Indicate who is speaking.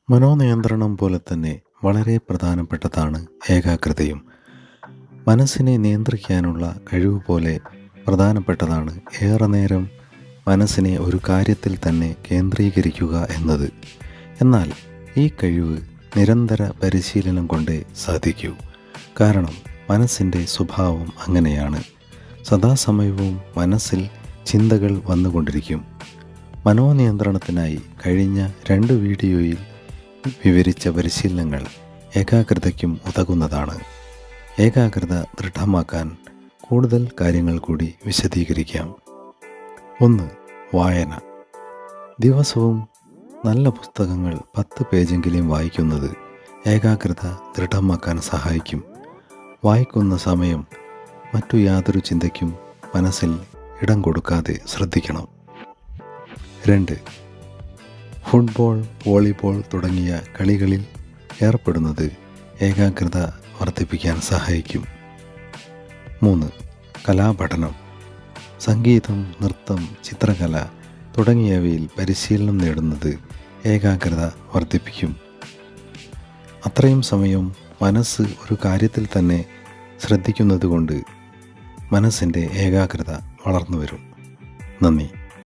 Speaker 1: മനോനിയന്ത്രണം പോലെ തന്നെ വളരെ പ്രധാനപ്പെട്ടതാണ് ഏകാഗ്രതയും. മനസ്സിനെ നിയന്ത്രിക്കാനുള്ള കഴിവ് പോലെ പ്രധാനപ്പെട്ടതാണ് ഏറെ നേരം മനസ്സിനെ ഒരു കാര്യത്തിൽ തന്നെ കേന്ദ്രീകരിക്കുക എന്നത്. എന്നാൽ ഈ കഴിവ് നിരന്തര പരിശീലനം കൊണ്ടേ സാധിക്കൂ. കാരണം മനസ്സിൻ്റെ സ്വഭാവം അങ്ങനെയാണ്. സദാസമയവും മനസ്സിൽ ചിന്തകൾ വന്നുകൊണ്ടിരിക്കും. മനോനിയന്ത്രണത്തിനായി കഴിഞ്ഞ 2 വീഡിയോയിൽ വിവരിച്ച പരിശീലനങ്ങൾ ഏകാഗ്രതയ്ക്കും ഉതകുന്നതാണ്. ഏകാഗ്രത ദൃഢമാക്കാൻ കൂടുതൽ കാര്യങ്ങൾ കൂടി വിശദീകരിക്കാം. 1. വായന. ദിവസവും നല്ല പുസ്തകങ്ങൾ 10 പേജെങ്കിലും വായിക്കുന്നത് ഏകാഗ്രത ദൃഢമാക്കാൻ സഹായിക്കും. വായിക്കുന്ന സമയം മറ്റു യാതൊരു ചിന്തയ്ക്കും മനസ്സിൽ ഇടം കൊടുക്കാതെ ശ്രദ്ധിക്കണം. 2. ഫുട്ബോൾ, വോളിബോൾ തുടങ്ങിയ കളികളിൽ ഏർപ്പെടുന്നത് ഏകാഗ്രത വർദ്ധിപ്പിക്കാൻ സഹായിക്കും. 3. കലാപഠനം. സംഗീതം, നൃത്തം, ചിത്രകല തുടങ്ങിയവയിൽ പരിശീലനം നേടുന്നത് ഏകാഗ്രത വർദ്ധിപ്പിക്കും. അത്രയും സമയം മനസ്സ് ഒരു കാര്യത്തിൽ തന്നെ ശ്രദ്ധിക്കുന്നത് കൊണ്ട് മനസ്സിൻ്റെ ഏകാഗ്രത വളർന്നു വരും. നന്ദി.